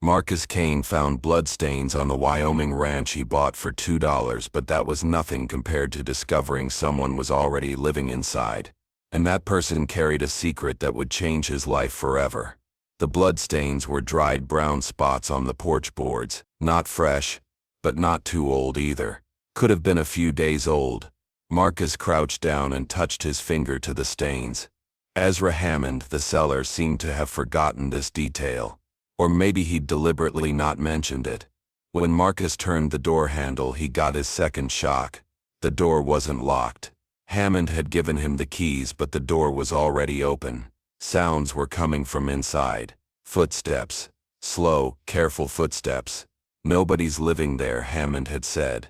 Marcus Kane found bloodstains on the Wyoming ranch he bought for $2, but that was nothing compared to discovering someone was already living inside. And that person carried a secret that would change his life forever. The bloodstains were dried brown spots on the porch boards, not fresh, but not too old either. Could have been a few days old. Marcus crouched down and touched his finger to the stains. Ezra Hammond, the seller, seemed to have forgotten this detail. Or maybe he'd deliberately not mentioned it. When Marcus turned the door handle, he got his second shock. The door wasn't locked. Hammond had given him the keys, but the door was already open. Sounds were coming from inside. Footsteps. Slow, careful footsteps. Nobody's living there, Hammond had said.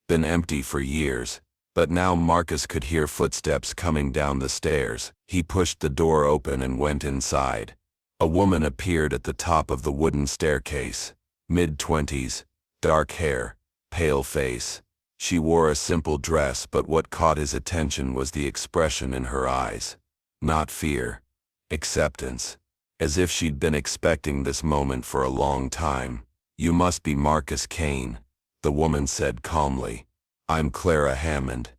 Been empty for years. But now Marcus could hear footsteps coming down the stairs. He pushed the door open and went inside. A woman appeared at the top of the wooden staircase. Mid-20s, dark hair, pale face. She wore a simple dress, but what caught his attention was the expression in her eyes. Not fear. Acceptance. As if she'd been expecting this moment for a long time. "You must be Marcus Kane," the woman said calmly. "I'm Clara Hammond."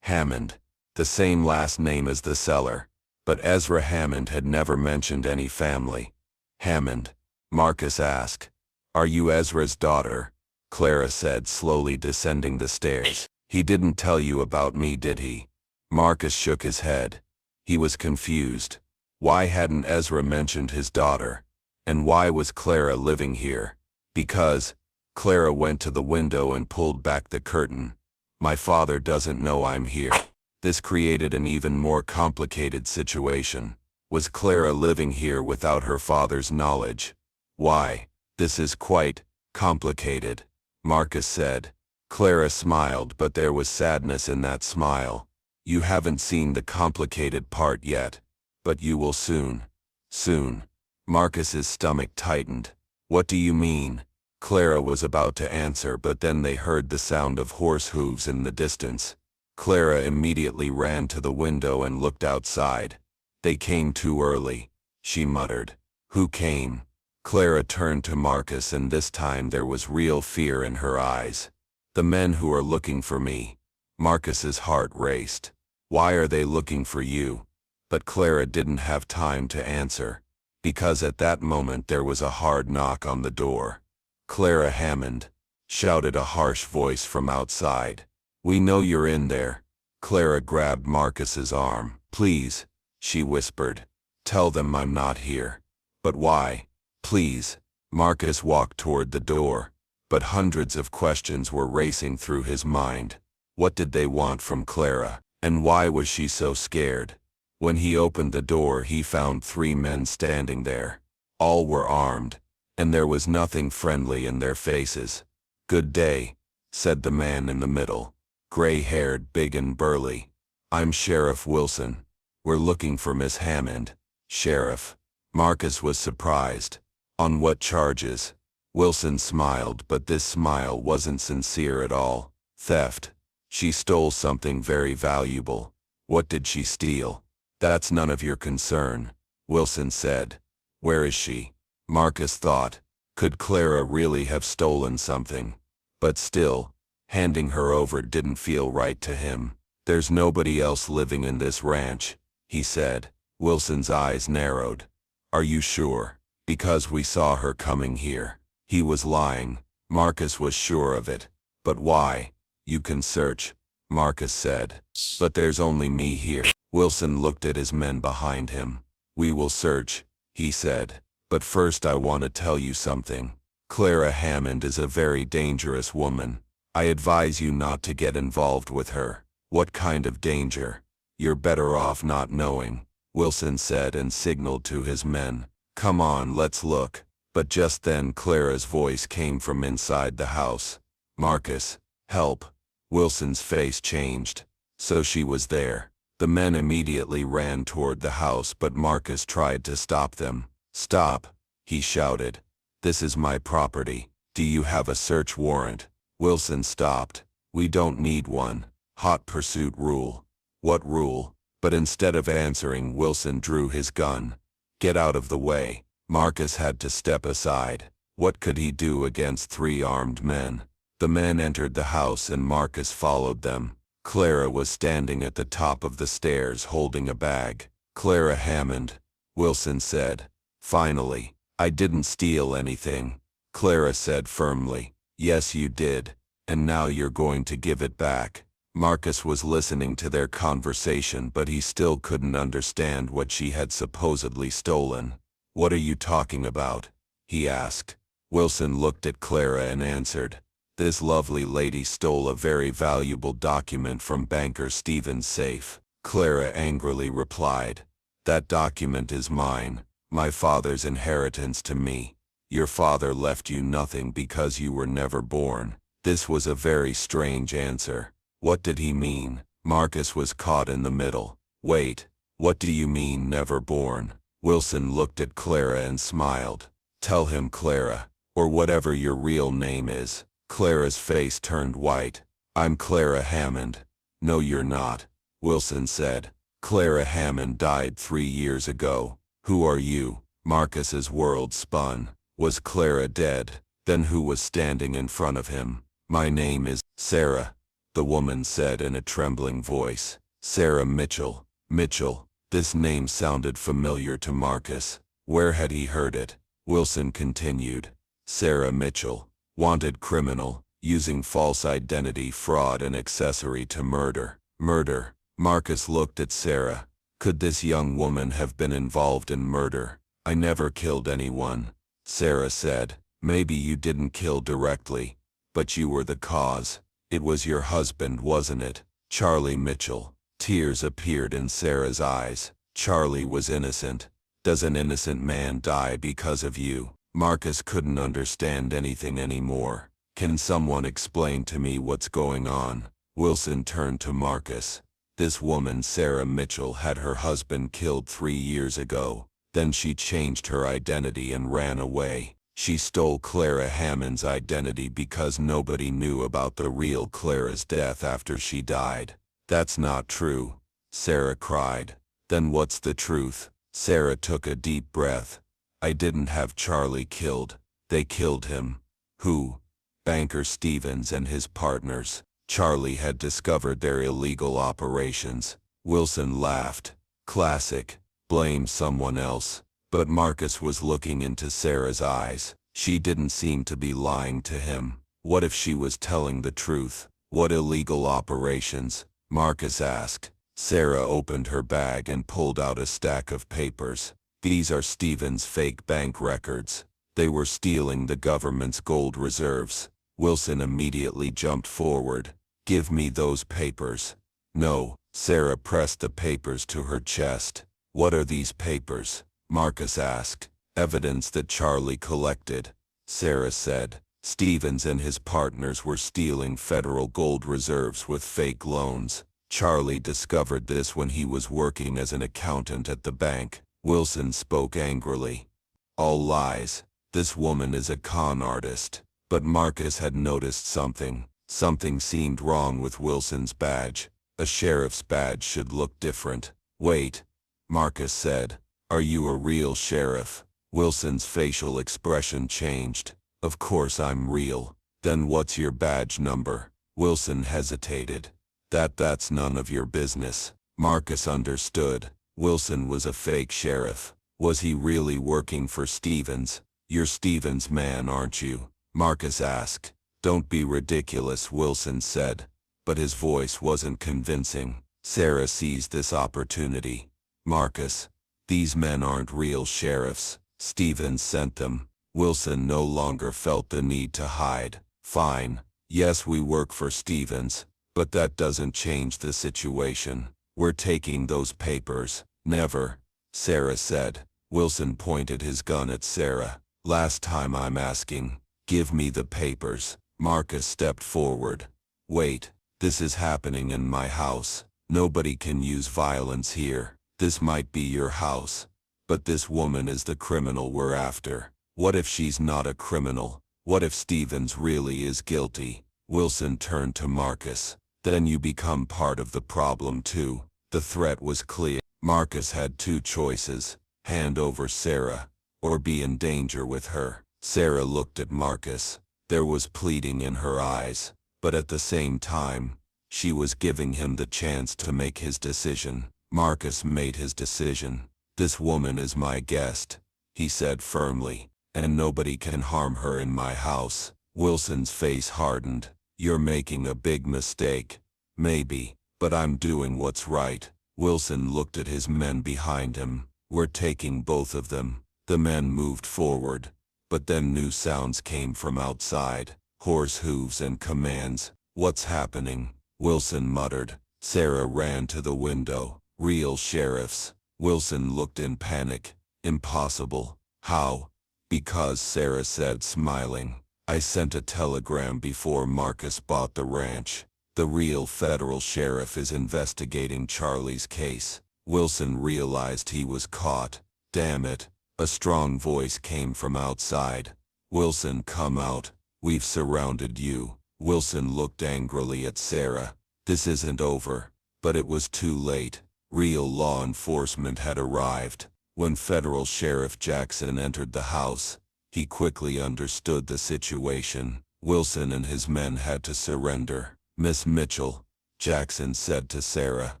Hammond. The same last name as the seller. But Ezra Hammond had never mentioned any family. "Hammond?" Marcus asked. "Are you Ezra's daughter?" Clara said, slowly descending the stairs. "He didn't tell you about me, did he?" Marcus shook his head. He was confused. Why hadn't Ezra mentioned his daughter? And why was Clara living here? "Because," Clara went to the window and pulled back the curtain, "my father doesn't know I'm here." This created an even more complicated situation. Was Clara living here without her father's knowledge? "Why, this is quite complicated," Marcus said. Clara smiled, but there was sadness in that smile. "You haven't seen the complicated part yet, but you will soon." "Soon?" Marcus's stomach tightened. "What do you mean?" Clara was about to answer, but then they heard the sound of horse hooves in the distance. Clara immediately ran to the window and looked outside. "They came too early," she muttered. "Who came?" Clara turned to Marcus, and this time there was real fear in her eyes. "The men who are looking for me." Marcus's heart raced. "Why are they looking for you?" But Clara didn't have time to answer, because at that moment there was a hard knock on the door. "Clara Hammond," shouted a harsh voice from outside. "We know you're in there." Clara grabbed Marcus's arm. "Please," she whispered. "Tell them I'm not here." "But why? Please." Marcus walked toward the door, but hundreds of questions were racing through his mind. What did they want from Clara? And why was she so scared? When he opened the door, he found 3 men standing there. All were armed, and there was nothing friendly in their faces. "Good day," said the man in the middle. Gray-haired, big and burly. "I'm Sheriff Wilson. We're looking for Miss Hammond." "Sheriff?" Marcus was surprised. "On what charges?" Wilson smiled, but this smile wasn't sincere at all. "Theft. She stole something very valuable." "What did she steal?" "That's none of your concern," Wilson said. "Where is she?" Marcus thought, could Clara really have stolen something? But still, handing her over didn't feel right to him. "There's nobody else living in this ranch," he said. Wilson's eyes narrowed. "Are you sure?" "Because we saw her coming here." He was lying. Marcus was sure of it. "But why?" "You can search," Marcus said. "But there's only me here." Wilson looked at his men behind him. "We will search," he said. "But first I want to tell you something. Clara Hammond is a very dangerous woman. I advise you not to get involved with her." "What kind of danger?" "You're better off not knowing," Wilson said and signaled to his men. "Come on, let's look." But just then Clara's voice came from inside the house. "Marcus, help." Wilson's face changed. So she was there. The men immediately ran toward the house, but Marcus tried to stop them. "Stop," he shouted. "This is my property. Do you have a search warrant?" Wilson stopped. "We don't need one. Hot pursuit rule." "What rule?" But instead of answering, Wilson drew his gun. "Get out of the way." Marcus had to step aside. What could he do against 3 armed men? The men entered the house and Marcus followed them. Clara was standing at the top of the stairs holding a bag. "Clara Hammond," Wilson said. "Finally." "I didn't steal anything," Clara said firmly. "Yes, you did. And now you're going to give it back." Marcus was listening to their conversation, but he still couldn't understand what she had supposedly stolen. "What are you talking about?" he asked. Wilson looked at Clara and answered, "This lovely lady stole a very valuable document from banker Stevens' safe." Clara angrily replied, "That document is mine, my father's inheritance to me. Your father left you nothing because you were never born." This was a very strange answer. What did he mean? Marcus was caught in the middle. "Wait, what do you mean never born?" Wilson looked at Clara and smiled. "Tell him, Clara, or whatever your real name is." Clara's face turned white. "I'm Clara Hammond." "No, you're not," Wilson said. "Clara Hammond died 3 years ago. Who are you?" Marcus's world spun. Was Clara dead? Then who was standing in front of him? "My name is Sarah," the woman said in a trembling voice. "Sarah Mitchell." Mitchell. This name sounded familiar to Marcus. Where had he heard it? Wilson continued. "Sarah Mitchell. Wanted criminal, using false identity, fraud, and accessory to murder." Murder. Marcus looked at Sarah. Could this young woman have been involved in murder? "I never killed anyone," Sarah said. "Maybe you didn't kill directly, but you were the cause. It was your husband, wasn't it? Charlie Mitchell." Tears appeared in Sarah's eyes. "Charlie was innocent. Does an innocent man die because of you?" Marcus couldn't understand anything anymore. "Can someone explain to me what's going on?" Wilson turned to Marcus. "This woman, Sarah Mitchell, had her husband killed 3 years ago. Then she changed her identity and ran away. She stole Clara Hammond's identity because nobody knew about the real Clara's death after she died." "That's not true," Sarah cried. "Then what's the truth?" Sarah took a deep breath. "I didn't have Charlie killed. They killed him." "Who?" "Banker Stevens and his partners. Charlie had discovered their illegal operations." Wilson laughed. "Classic. Blame someone else." But Marcus was looking into Sarah's eyes. She didn't seem to be lying to him. What if she was telling the truth? "What illegal operations?" Marcus asked. Sarah opened her bag and pulled out a stack of papers. "These are Stevens' fake bank records. They were stealing the government's gold reserves." Wilson immediately jumped forward. "Give me those papers." "No." Sarah pressed the papers to her chest. "What are these papers?" Marcus asked. "Evidence that Charlie collected," Sarah said. "Stevens and his partners were stealing federal gold reserves with fake loans. Charlie discovered this when he was working as an accountant at the bank." Wilson spoke angrily. "All lies. This woman is a con artist." But Marcus had noticed something. Something seemed wrong with Wilson's badge. A sheriff's badge should look different. "Wait," Marcus said. "Are you a real sheriff?" Wilson's facial expression changed. "Of course I'm real." "Then what's your badge number?" Wilson hesitated. That's none of your business." Marcus understood. Wilson was a fake sheriff. Was he really working for Stevens? "You're Stevens' man, aren't you?" Marcus asked. "Don't be ridiculous," Wilson said. But his voice wasn't convincing. Sarah seized this opportunity. "Marcus, these men aren't real sheriffs. Stevens sent them." Wilson no longer felt the need to hide. "Fine. Yes, we work for Stevens, but that doesn't change the situation. We're taking those papers." "Never," Sarah said. Wilson pointed his gun at Sarah. "Last time I'm asking. Give me the papers." Marcus stepped forward. "Wait, this is happening in my house. Nobody can use violence here. This might be your house, but this woman is the criminal we're after. What if she's not a criminal? What if Stevens really is guilty?" Wilson turned to Marcus. "Then you become part of the problem too." The threat was clear. Marcus had 2 choices: hand over Sarah, or be in danger with her. Sarah looked at Marcus. There was pleading in her eyes, but at the same time, she was giving him the chance to make his decision. Marcus made his decision. "This woman is my guest," he said firmly, "and nobody can harm her in my house." Wilson's face hardened. "You're making a big mistake." "Maybe, but I'm doing what's right." Wilson looked at his men behind him. "We're taking both of them." The men moved forward, but then new sounds came from outside. Horse hooves and commands. "What's happening?" Wilson muttered. Sarah ran to the window. "Real sheriffs." Wilson looked in panic. "Impossible." "How?" "Because," Sarah said, smiling, "I sent a telegram before Marcus bought the ranch. The real federal sheriff is investigating Charlie's case." Wilson realized he was caught. "Damn it." A strong voice came from outside. "Wilson, come out. We've surrounded you." Wilson looked angrily at Sarah. "This isn't over." But it was too late. Real law enforcement had arrived. When Federal Sheriff Jackson entered the house, he quickly understood the situation. Wilson and his men had to surrender. "Miss Mitchell," Jackson said to Sarah,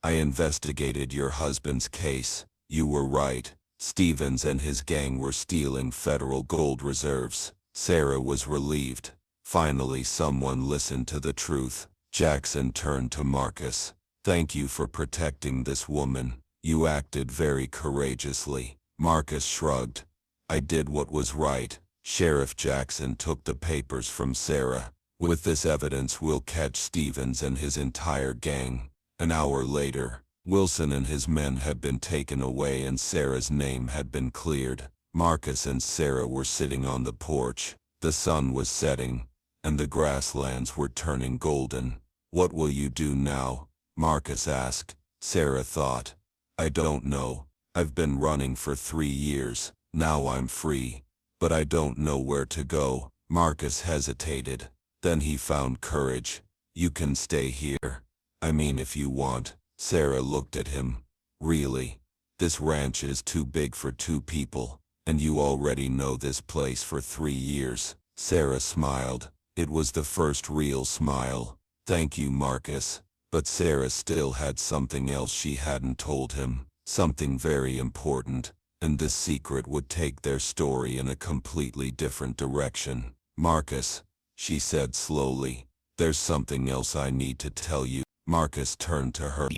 "I investigated your husband's case. You were right. Stevens and his gang were stealing federal gold reserves." Sarah was relieved. Finally someone listened to the truth. Jackson turned to Marcus. "Thank you for protecting this woman. You acted very courageously." Marcus shrugged. "I did what was right." Sheriff Jackson took the papers from Sarah. "With this evidence we'll catch Stevens and his entire gang." An hour later, Wilson and his men had been taken away and Sarah's name had been cleared. Marcus and Sarah were sitting on the porch. The sun was setting, and the grasslands were turning golden. "What will you do now?" Marcus asked. Sarah thought. "I don't know. I've been running for 3 years. Now I'm free. But I don't know where to go." Marcus hesitated. Then he found courage. "You can stay here. I mean, if you want." Sarah looked at him. "Really? This ranch is too big for 2 people, and you already know this place for 3 years." Sarah smiled. It was the first real smile. "Thank you, Marcus." But Sarah still had something else she hadn't told him, something very important, and this secret would take their story in a completely different direction. "Marcus," she said slowly, "there's something else I need to tell you." Marcus turned to her.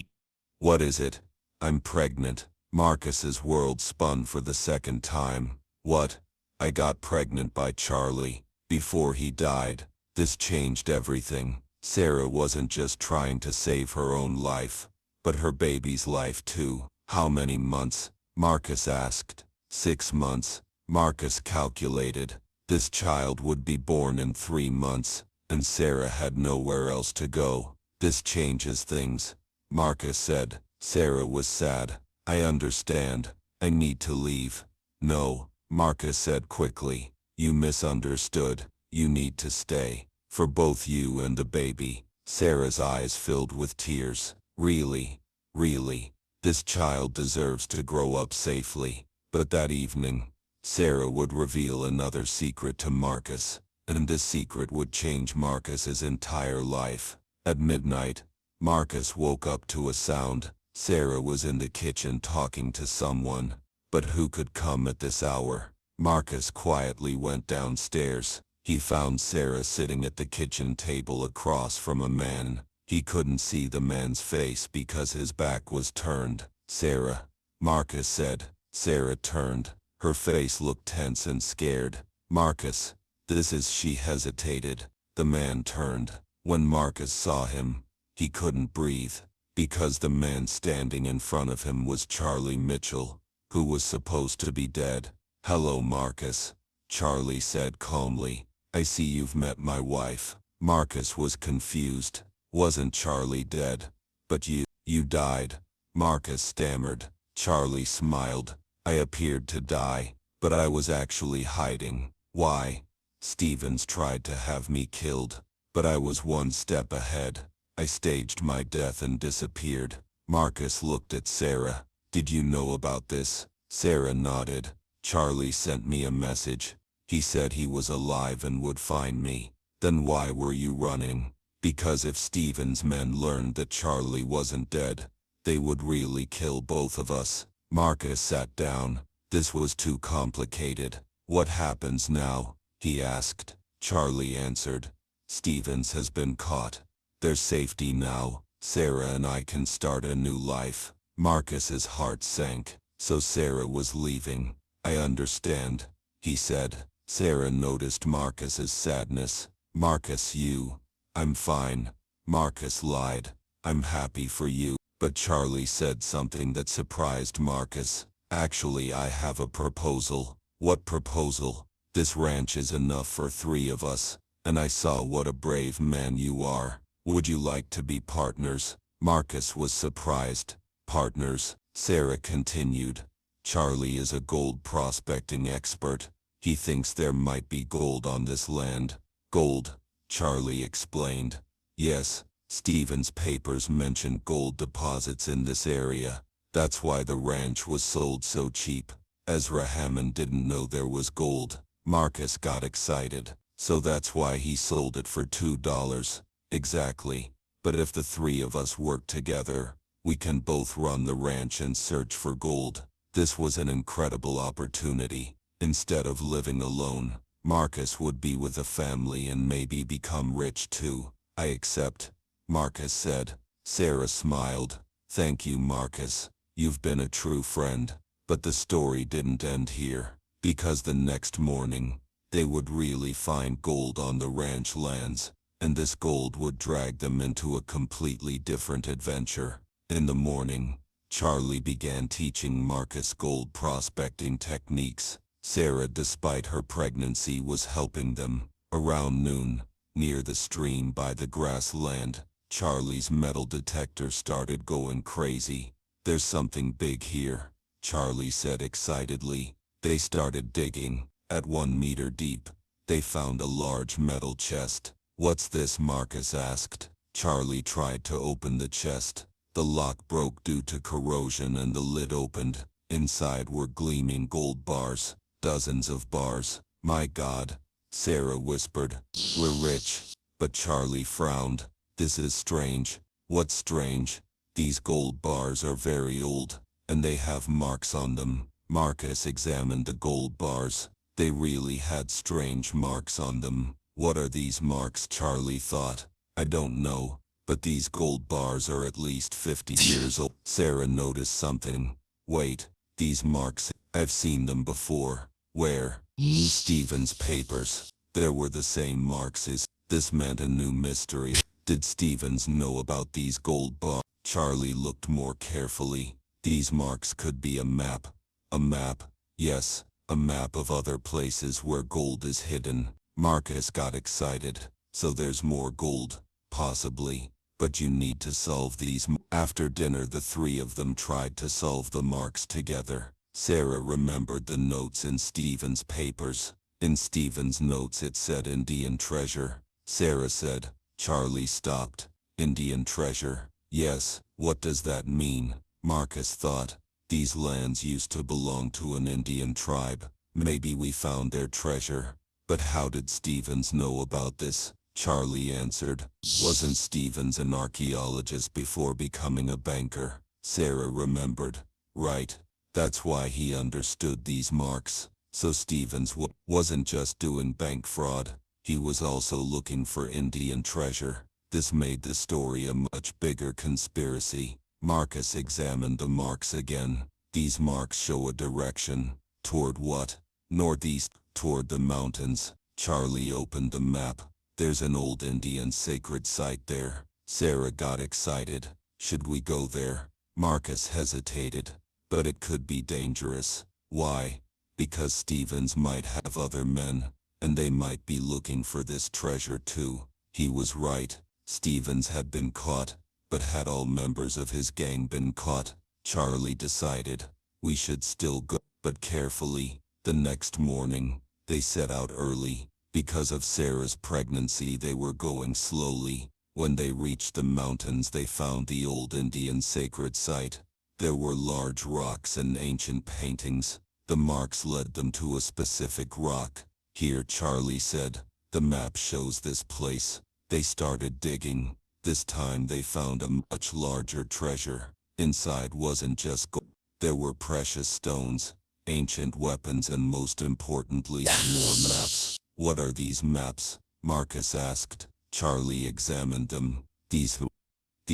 "What is it?" "I'm pregnant." Marcus's world spun for the second time. "What?" "I got pregnant by Charlie, before he died." This changed everything. Sarah wasn't just trying to save her own life, but her baby's life too. "How many months?" Marcus asked. 6 months. Marcus calculated. This child would be born in 3 months, and Sarah had nowhere else to go. "This changes things," Marcus said. Sarah was sad. "I understand. I need to leave." "No," Marcus said quickly. "You misunderstood. You need to stay. For both you and the baby." Sarah's eyes filled with tears. "Really? Really? This child deserves to grow up safely." But that evening, Sarah would reveal another secret to Marcus, and this secret would change Marcus's entire life. At midnight, Marcus woke up to a sound. Sarah was in the kitchen talking to someone. But who could come at this hour? Marcus quietly went downstairs. He found Sarah sitting at the kitchen table across from a man. He couldn't see the man's face because his back was turned. "Sarah," Marcus said. Sarah turned. Her face looked tense and scared. "Marcus, this is..." She hesitated. The man turned. When Marcus saw him, he couldn't breathe, because the man standing in front of him was Charlie Mitchell, who was supposed to be dead. "Hello, Marcus," Charlie said calmly. "I see you've met my wife." Marcus was confused. Wasn't Charlie dead? "But you died," Marcus stammered. Charlie smiled. "I appeared to die, but I was actually hiding." "Why?" "Stevens tried to have me killed, but I was 1 step ahead. I staged my death and disappeared." Marcus looked at Sarah. "Did you know about this?" Sarah nodded. "Charlie sent me a message. He said he was alive and would find me. Then why were you running? Because if Steven's men learned that Charlie wasn't dead, they would really kill both of us. Marcus sat down. This was too complicated. What happens now? He asked. Charlie answered. Stevens has been caught. There's safety now. Sarah and I can start a new life. Marcus's heart sank. So Sarah was leaving. I understand, he said. Sarah noticed Marcus's sadness. Marcus, you. I'm fine. Marcus lied. I'm happy for you. But Charlie said something that surprised Marcus. Actually, I have a proposal. What proposal? This ranch is enough for 3 of us, and I saw what a brave man you are. Would you like to be partners? Marcus was surprised. Partners, Sarah continued. Charlie is a gold prospecting expert. He thinks there might be gold on this land. Gold, Charlie explained. Yes, Stevens' papers mentioned gold deposits in this area. That's why the ranch was sold so cheap. Ezra Hammond didn't know there was gold. Marcus got excited. So that's why he sold it for $2. Exactly. But if the 3 of us work together, we can both run the ranch and search for gold. This was an incredible opportunity. Instead of living alone, Marcus would be with a family and maybe become rich too. I accept, Marcus said. Sarah smiled. Thank you, Marcus. You've been a true friend. But the story didn't end here. Because the next morning, they would really find gold on the ranch lands, and this gold would drag them into a completely different adventure. In the morning, Charlie began teaching Marcus gold prospecting techniques. Sarah, despite her pregnancy, was helping them. Around noon, near the stream by the grassland, Charlie's metal detector started going crazy. There's something big here, Charlie said excitedly. They started digging. At 1 meter deep, they found a large metal chest. What's this? Marcus asked. Charlie tried to open the chest. The lock broke due to corrosion and the lid opened. Inside were gleaming gold bars. Dozens of bars. My God, Sarah whispered. We're rich. But Charlie frowned. This is strange. What's strange? These gold bars are very old, and they have marks on them. Marcus examined the gold bars. They really had strange marks on them. What are these marks? Charlie thought. I don't know, but these gold bars are at least 50 years old. Sarah noticed something. Wait, these marks, I've seen them before. Where? Stevens' papers. There were the same marks as. This meant a new mystery. Did Stevens know about these gold bars? Charlie looked more carefully. These marks could be a map. A map, yes, a map of other places where gold is hidden. Marcus got excited. So there's more gold, possibly, but you need to solve these. After dinner, the 3 of them tried to solve the marks together. Sarah remembered the notes in Stevens' papers. In Stevens' notes it said Indian treasure. Sarah said. Charlie stopped. Indian treasure? Yes, what does that mean? Marcus thought. These lands used to belong to an Indian tribe. Maybe we found their treasure. But how did Stevens know about this? Charlie answered. Wasn't Stevens an archaeologist before becoming a banker? Sarah remembered. Right. That's why he understood these marks. So Stevens wasn't just doing bank fraud. He was also looking for Indian treasure. This made the story a much bigger conspiracy. Marcus examined the marks again. These marks show a direction. Toward what? Northeast, toward the mountains. Charlie opened the map. There's an old Indian sacred site there. Sarah got excited. Should we go there? Marcus hesitated. But it could be dangerous. Why? Because Stevens might have other men, and they might be looking for this treasure too. He was right. Stevens had been caught, but had all members of his gang been caught? Charlie decided. We should still go, but carefully. The next morning, they set out early. Because of Sarah's pregnancy, they were going slowly. When they reached the mountains, they found the old Indian sacred site. There were large rocks and ancient paintings. The marks led them to a specific rock. Here, Charlie said. The map shows this place. They started digging. This time they found a much larger treasure. Inside wasn't just gold. There were precious stones, ancient weapons, and most importantly, more maps. What are these maps? Marcus asked. Charlie examined them. These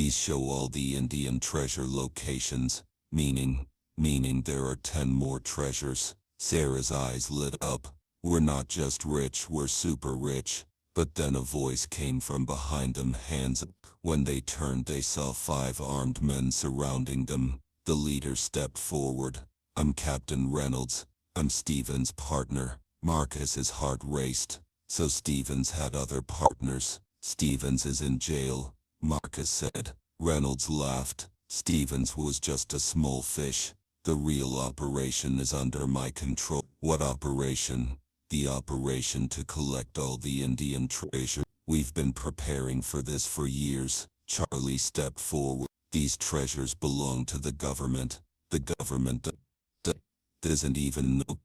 show all the Indian treasure locations, meaning there are 10 more treasures. Sarah's eyes lit up. We're not just rich, we're super rich. But then a voice came from behind them, hands up. When they turned, they saw 5 armed men surrounding them. The leader stepped forward. I'm Captain Reynolds. I'm Stevens' partner. Marcus's heart raced. So Stevens had other partners. Stevens is in jail, Marcus said. Reynolds laughed. Stevens was just a small fish. The real operation is under my control. What operation? The operation to collect all the Indian treasure. We've been preparing for this for years. Charlie stepped forward. These treasures belong to the government. The government doesn't even know,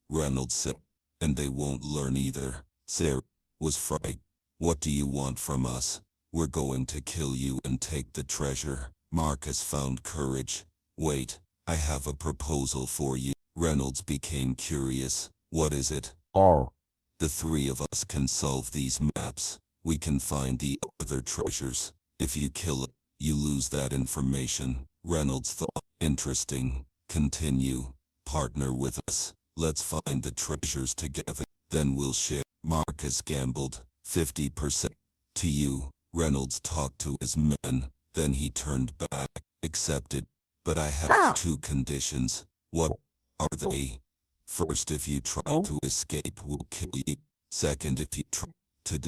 Reynolds said. And they won't learn either. Sarah was frightened. What do you want from us? We're going to kill you and take the treasure. Marcus found courage. Wait, I have a proposal for you. Reynolds became curious. What is it? The 3 of us can solve these maps. We can find the other treasures. If you kill it, you lose that information. Reynolds thought. Interesting. Continue. Partner with us. Let's find the treasures together. Then we'll share. Marcus gambled. 50%. To you. Reynolds talked to his men. Then he turned back. Accepted. But I have 2 conditions. What are they? First, if you try to escape, we'll kill you. Second, if you try to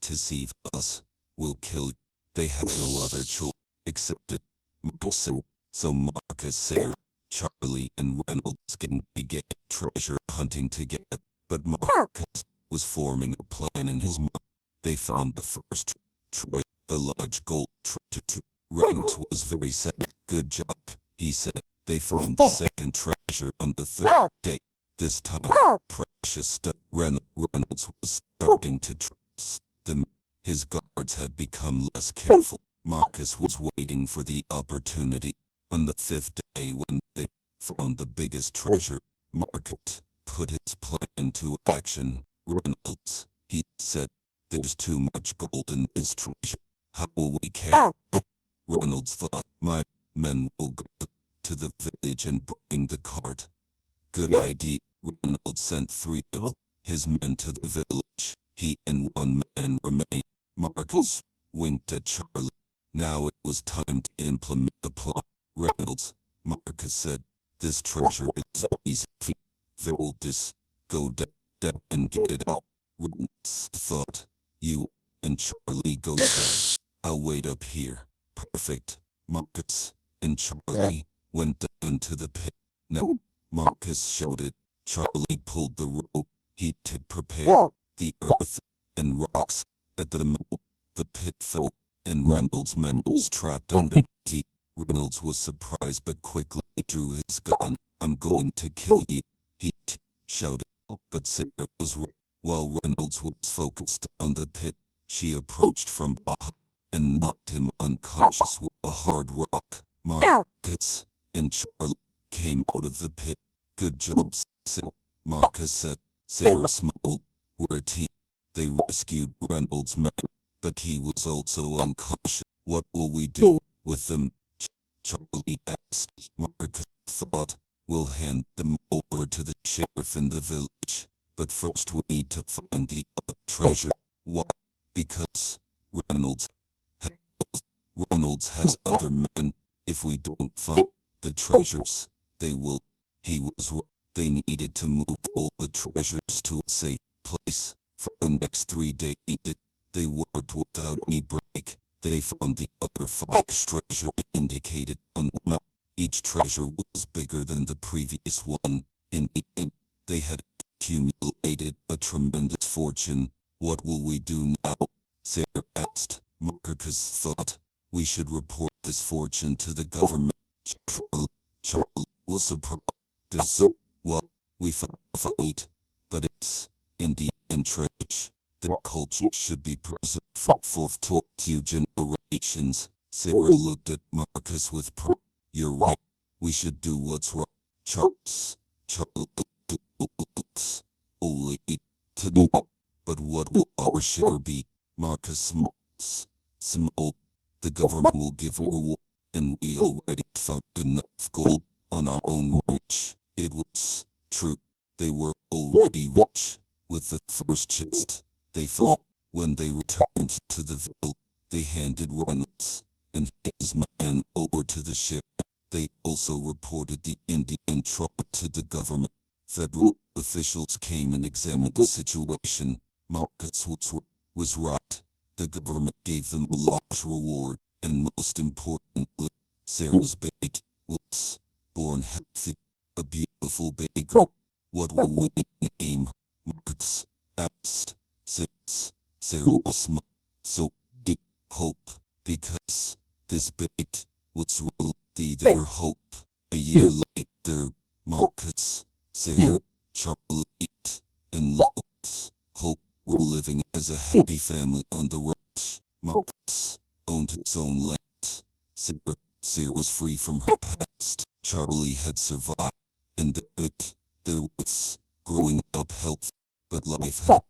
deceive us, we'll kill you. They have no other choice. Accepted. So Marcus, Sarah, Charlie, and Reynolds began treasure hunting together. But Marcus was forming a plan in his mind. They found the first treasure, the large gold treasure. Reynolds was very sad. Good job, he said. They found the second treasure on the 3rd day. This time, precious stuff. Reynolds was starting to trust them. His guards had become less careful. Marcus was waiting for the opportunity. On the 5th day, when they found the biggest treasure, Marcus put his plan into action. Reynolds, he said, there's too much gold in this treasure. How will we carry? Reynolds thought, my men will go to the village and bring the cart. Good idea. Reynolds sent 3 of his men to the village. He and 1 man remained. Marcus winked at Charlie. Now it was time to implement the plot. Reynolds, Marcus said, this treasure is easy. They'll just go down and get it out. Reynolds thought, you and Charlie go down. I'll wait up here. Perfect. Marcus and Charlie went down to the pit. No, Marcus shouted. Charlie pulled the rope. He to prepare the earth and rocks. At the moment, the pit fell, and Reynolds' men was trapped under it. Reynolds was surprised but quickly drew his gun. I'm going to kill you, he shouted. But Sarah was right. While Reynolds was focused on the pit, she approached from behind and knocked him unconscious with a hard rock. Marcus and Charlie came out of the pit. Good job, Sarah, Marcus said. Sarah smiled. We're a team. They rescued Reynolds' man, but he was also unconscious. What will we do with them? Charlie asked. Marcus thought, we'll hand them over to the sheriff in the village. But first we need to find the other treasure. Why? Because Reynolds has other men. If we don't find the treasures, they will. He was right. They needed to move all the treasures to a safe place. For the next 3 days, they worked without any break. They found the other 5 treasures indicated on the map. Each treasure was bigger than the previous one. In the end, they had accumulated a tremendous fortune. What will we do now? Sarah asked. Marcus thought, we should report this fortune to the government. Charlie was surprised. So, well, we fight, but it's in the and trash. Their culture should be preserved for forth to two generations. Sarah looked at Marcus with pride. You're right. We should do what's right. Charles. Only to do. But what will our share be? Marcus smiles. Small. The government will give a reward, and we already found enough gold on our own ranch. It was true. They were already rich with the first chest. They thought when they returned to the village, they handed Reynolds and his man over to the ship. They also reported the Indian trouble to the government. Federal officials came and examined the situation. Marcus was right. The government gave them a large reward, and most importantly, Sarah's baby was born healthy, a beautiful baby girl. What will we name? Marcus asked. Sarah smiled. So deep hope, because this baby was really their hope. A year later, Marcus, Sarah, Charlie, and Lots Hope were living as a happy family on the ranch. Marcus owned his own land. Sarah was free from her past. Charlie had survived, and there was growing up healthy, but life had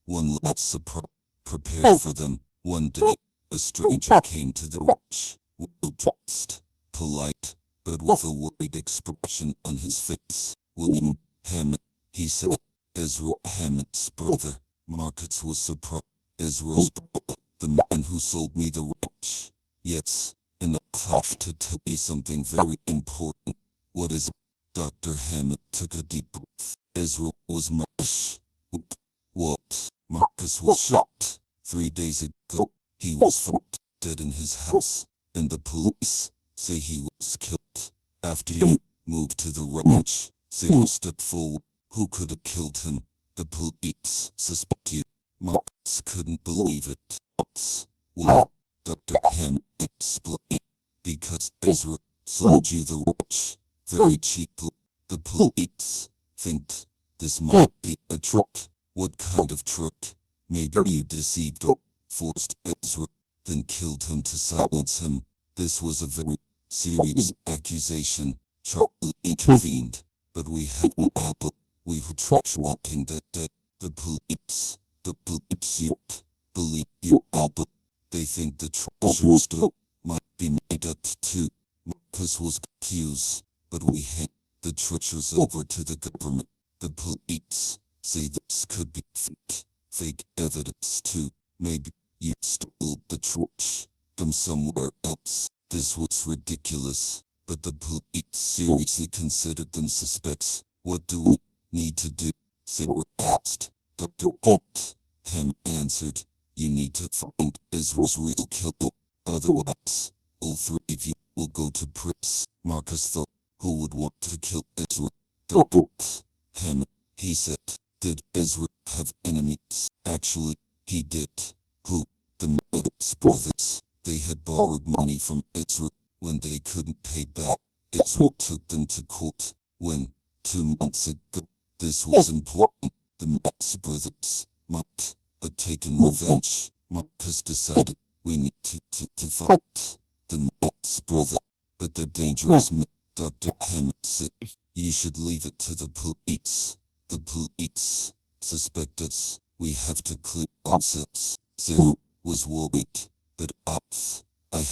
one last surprise prepared for them. One day, a stranger came to the ranch, well-dressed, polite, but with a worried expression on his face. William Hammond, he said. Ezra Hammond's brother. Marcus was surprised. Ezra's brother, the man who sold me the ranch. Yes, and I have to tell you something very important. What is it? Dr. Hammond took a deep breath. Ezra was mush. What? Marcus was shocked. 3 days ago, he was found dead in his house, and the police say he was killed. After you moved to the ranch, Sarah stepped forward. Who could have killed him? The police suspect you. Marcus couldn't believe it. Well, Dr. Hammond explained. Because Ezra sold you the ranch very cheaply. The police think this might be a trick. What kind of trick? Maybe you deceived or forced Ezra, then killed him to silence him. This was a very serious accusation. Charlie intervened, but we had no help. We were trashing that dead. The police yet believe your album. They think the treasure still might be made up too. Marcus was confused, but we hand the treasures over to the government. The police say this could be fake evidence too. Maybe you stole the torch from somewhere else. This was ridiculous, but the police seriously considered them suspects. What do we need to do? Sarah asked. Dr. Ham answered. You need to find Ezra's real killer. Otherwise, all three of you will go to prison. Marcus thought, who would want to kill Ezra? Dr. Ham, he said. Did Ezra have enemies? Actually, he did. Who? The Meadows brothers. They had borrowed money from Ezra when they couldn't pay back. Ezra took them to court. When? 2 months ago. This was important. The Meadows brothers might have taken revenge. Marcus decided we need to fight the Meadows brothers. But they're dangerous men. Dr. Hammond said, you should leave it to the police. The police suspect us. We have to clear ourselves. Sarah was worried, but I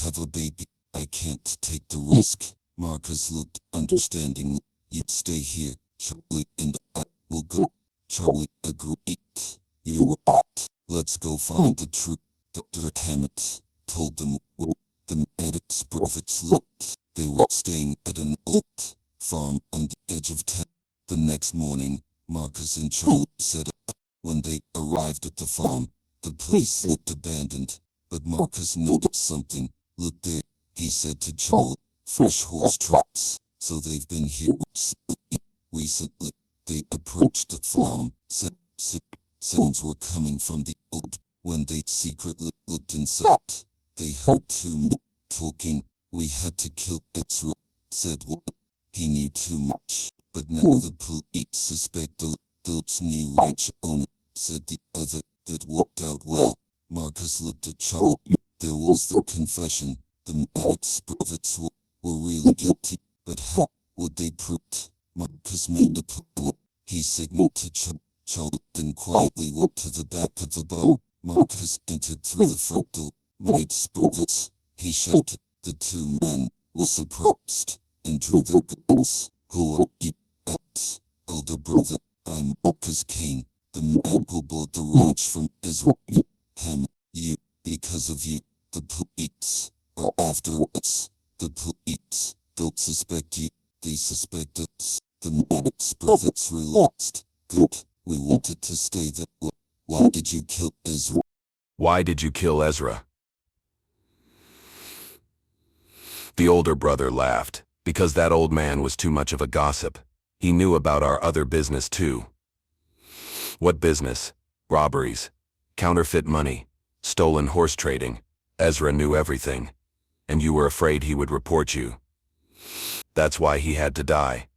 have a baby. I can't take the risk. Marcus looked understanding. You'd stay here. Charlie and I will go. Charlie agreed. You're right. Let's go find the truth. Dr. Hammond told them where the Meadows brothers lived. They were staying at an old farm on the edge of town. The next morning, Marcus and Charlie set up. When they arrived at the farm, the place looked abandoned, but Marcus noticed something. Look there, he said to Charlie. Fresh horse tracks. So they've been here recently. They approached the farm. Sounds were coming from the old. When they secretly looked inside, they heard two men talking. We had to kill Ezra, said one. He knew too much, but now the police suspect the new ranch owner. said the other. That worked out well. Marcus looked at Charlie. There was the confession. The experts were really guilty, but how would they prove it? Marcus made a plan. He signaled to Charlie, then quietly walked to the back of the bar. Marcus entered through the front door. Made spirits. He shouted. The two men were surprised and drew their guns. Who are you? Asked older brother. I'm Marcus Kane, the man who bought the ranch from Israel. You, because of you, the police are after us. The police don't suspect you, they suspect us. The Maddox brothers relaxed. Good, we wanted to stay that way. Why did you kill Ezra? Why did you kill Ezra? The older brother laughed, because that old man was too much of a gossip. He knew about our other business too. What business? Robberies, counterfeit money, stolen horse trading. Ezra knew everything, and you were afraid he would report you. That's why he had to die.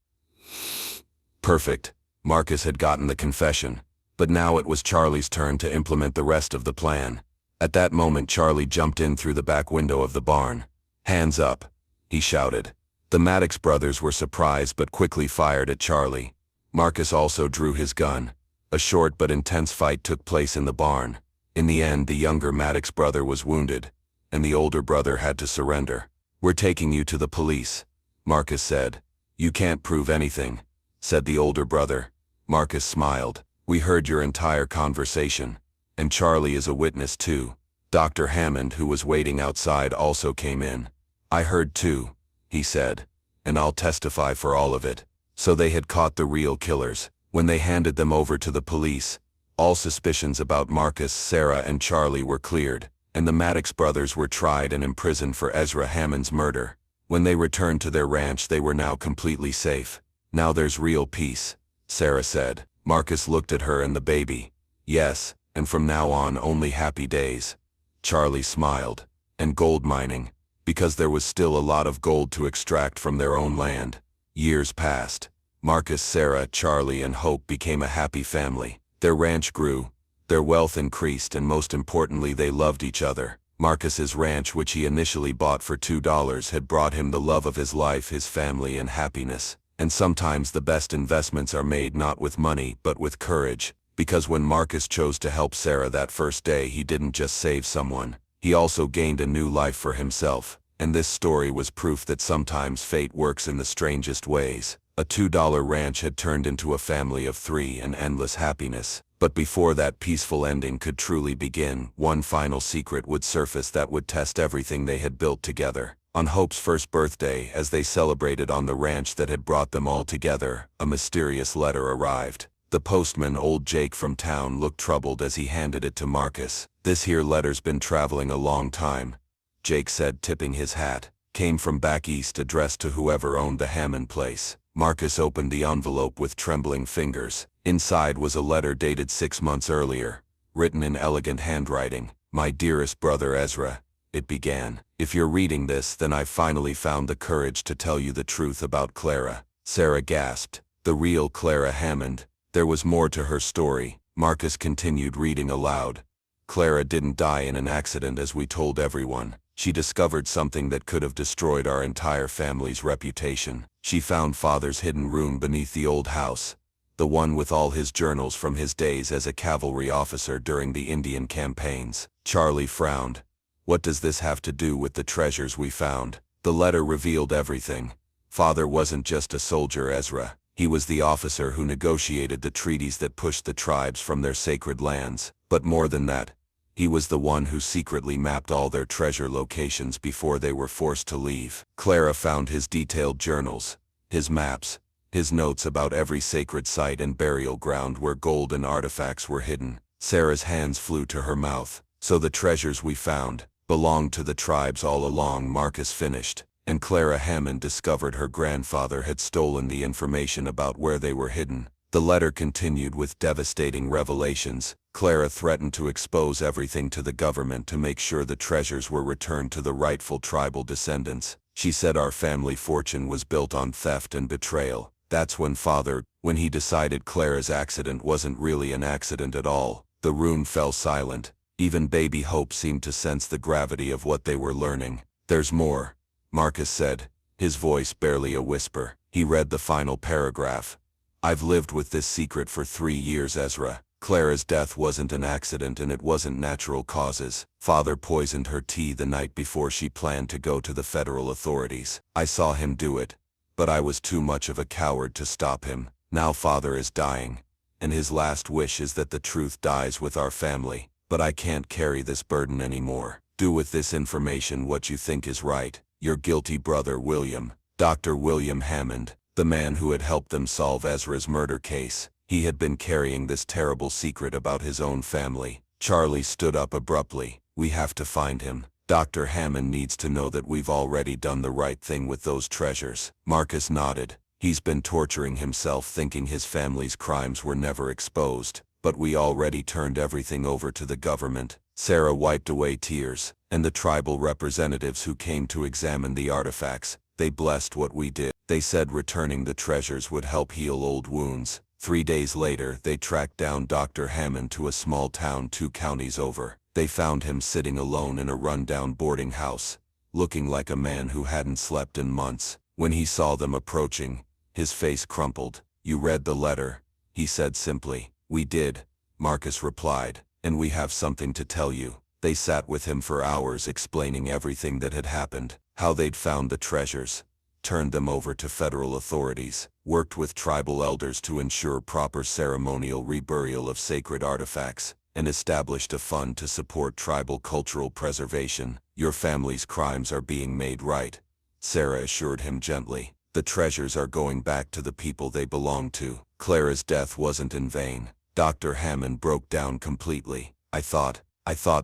Perfect. Marcus had gotten the confession, but now it was Charlie's turn to implement the rest of the plan. At that moment, Charlie jumped in through the back window of the barn. Hands up, he shouted. The Maddox brothers were surprised but quickly fired at Charlie. Marcus also drew his gun. A short but intense fight took place in the barn. In the end, the younger Maddox brother was wounded, and the older brother had to surrender. We're taking you to the police, Marcus said. You can't prove anything, said the older brother. Marcus smiled. We heard your entire conversation, and Charlie is a witness too. Dr. Hammond, who was waiting outside, also came in. I heard too, he said, and I'll testify for all of it. So they had caught the real killers. When they handed them over to the police, all suspicions about Marcus, Sarah, and Charlie were cleared, and the Maddox brothers were tried and imprisoned for Ezra Hammond's murder. When they returned to their ranch, they were now completely safe. Now there's real peace, Sarah said. Marcus looked at her and the baby. Yes, and from now on only happy days. Charlie smiled. And gold mining, because there was still a lot of gold to extract from their own land. Years passed. Marcus, Sarah, Charlie, and Hope became a happy family. Their ranch grew, their wealth increased, and most importantly, they loved each other. Marcus's ranch, which he initially bought for $2, had brought him the love of his life, his family, and happiness. And sometimes the best investments are made not with money, but with courage. Because when Marcus chose to help Sarah that first day, he didn't just save someone, he also gained a new life for himself. And this story was proof that sometimes fate works in the strangest ways. A $2 ranch had turned into a family of 3 and endless happiness. But before that peaceful ending could truly begin, one final secret would surface that would test everything they had built together. On Hope's first birthday, as they celebrated on the ranch that had brought them all together, a mysterious letter arrived. The postman, old Jake from town, looked troubled as he handed it to Marcus. This here letter's been traveling a long time, Jake said, tipping his hat. Came from back east, addressed to whoever owned the Hammond place. Marcus opened the envelope with trembling fingers. Inside was a letter dated 6 months earlier, written in elegant handwriting. My dearest brother Ezra, it began. If you're reading this, then I've finally found the courage to tell you the truth about Clara. Sarah gasped. The real Clara Hammond. There was more to her story. Marcus continued reading aloud. Clara didn't die in an accident as we told everyone. She discovered something that could have destroyed our entire family's reputation. She found Father's hidden room beneath the old house, the one with all his journals from his days as a cavalry officer during the Indian campaigns. Charlie frowned. What does this have to do with the treasures we found? The letter revealed everything. Father wasn't just a soldier, Ezra. He was the officer who negotiated the treaties that pushed the tribes from their sacred lands. But more than that, he was the one who secretly mapped all their treasure locations before they were forced to leave. Clara found his detailed journals, his maps, his notes about every sacred site and burial ground where gold and artifacts were hidden. Sarah's hands flew to her mouth. So the treasures we found belonged to the tribes all along, Marcus finished. And Clara Hammond discovered her grandfather had stolen the information about where they were hidden. The letter continued with devastating revelations. Clara threatened to expose everything to the government to make sure the treasures were returned to the rightful tribal descendants. She said our family fortune was built on theft and betrayal, That's when he decided Clara's accident wasn't really an accident at all. The room fell silent. Even baby Hope seemed to sense the gravity of what they were learning. "There's more," Marcus said, his voice barely a whisper. He read the final paragraph. "I've lived with this secret for 3 years, Ezra. Clara's death wasn't an accident and it wasn't natural causes. Father poisoned her tea the night before she planned to go to the federal authorities. I saw him do it, but I was too much of a coward to stop him. Now Father is dying, and his last wish is that the truth dies with our family. But I can't carry this burden anymore. Do with this information what you think is right. Your guilty brother William." Dr. William Hammond, the man who had helped them solve Ezra's murder case. He had been carrying this terrible secret about his own family. Charlie stood up abruptly. "We have to find him. Dr. Hammond needs to know that we've already done the right thing with those treasures." Marcus nodded. "He's been torturing himself thinking his family's crimes were never exposed. But we already turned everything over to the government." Sarah wiped away tears. "And the tribal representatives who came to examine the artifacts, they blessed what we did. They said returning the treasures would help heal old wounds." 3 days later, they tracked down Dr. Hammond to a small town 2 counties over. They found him sitting alone in a rundown boarding house, looking like a man who hadn't slept in months. When he saw them approaching, his face crumpled. "You read the letter?" he said simply. "We did," Marcus replied, "and we have something to tell you." They sat with him for hours explaining everything that had happened, how they'd found the treasures, turned them over to federal authorities, worked with tribal elders to ensure proper ceremonial reburial of sacred artifacts, and established a fund to support tribal cultural preservation. "Your family's crimes are being made right," Sarah assured him gently. "The treasures are going back to the people they belong to. Clara's death wasn't in vain." Dr. Hammond broke down completely. I thought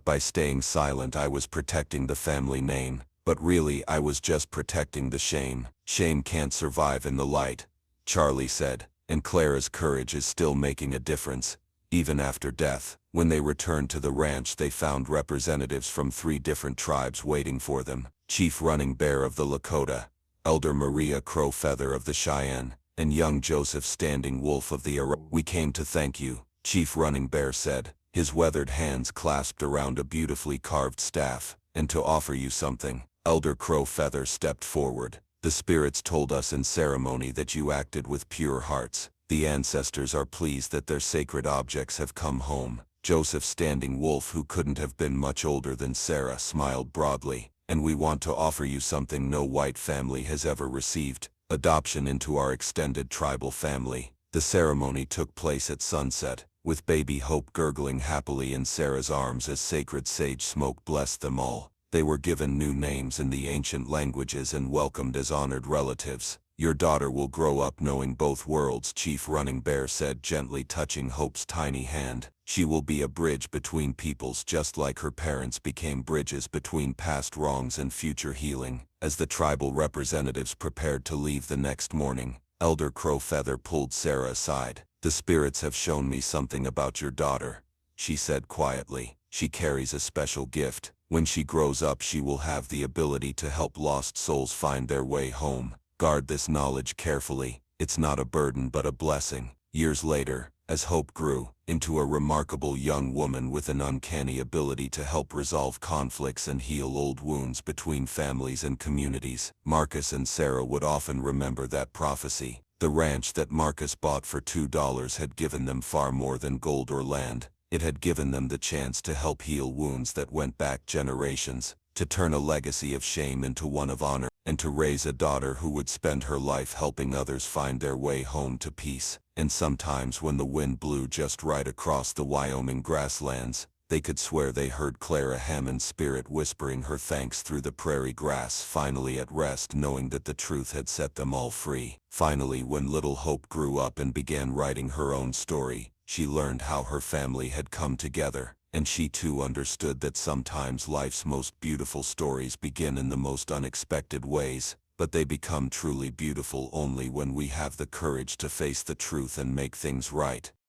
by staying silent I was protecting the family name, but really I was just protecting the shame." "Shame can't survive in the light," Charlie said, "and Clara's courage is still making a difference, even after death." When they returned to the ranch, they found representatives from 3 different tribes waiting for them. Chief Running Bear of the Lakota, Elder Maria Crowfeather of the Cheyenne, and young Joseph Standing Wolf of the Arapaho. "We came to thank you," Chief Running Bear said, his weathered hands clasped around a beautifully carved staff, "and to offer you something." Elder Crowfeather stepped forward. "The spirits told us in ceremony that you acted with pure hearts. The ancestors are pleased that their sacred objects have come home." Joseph Standing Wolf, who couldn't have been much older than Sarah, smiled broadly. "And we want to offer you something no white family has ever received: adoption into our extended tribal family." The ceremony took place at sunset, with baby Hope gurgling happily in Sarah's arms as sacred sage smoke blessed them all. They were given new names in the ancient languages and welcomed as honored relatives. "Your daughter will grow up knowing both worlds," Chief Running Bear said, gently touching Hope's tiny hand. "She will be a bridge between peoples, just like her parents became bridges between past wrongs and future healing." As the tribal representatives prepared to leave the next morning, Elder Crowfeather pulled Sarah aside. "The spirits have shown me something about your daughter," she said quietly. "She carries a special gift. When she grows up, she will have the ability to help lost souls find their way home. Guard this knowledge carefully. It's not a burden but a blessing." Years later, as Hope grew into a remarkable young woman with an uncanny ability to help resolve conflicts and heal old wounds between families and communities, Marcus and Sarah would often remember that prophecy. The ranch that Marcus bought for $2 had given them far more than gold or land. It had given them the chance to help heal wounds that went back generations, to turn a legacy of shame into one of honor, and to raise a daughter who would spend her life helping others find their way home to peace. And sometimes when the wind blew just right across the Wyoming grasslands, they could swear they heard Clara Hammond's spirit whispering her thanks through the prairie grass, finally at rest, knowing that the truth had set them all free. Finally, when little Hope grew up and began writing her own story, she learned how her family had come together, and she too understood that sometimes life's most beautiful stories begin in the most unexpected ways, but they become truly beautiful only when we have the courage to face the truth and make things right.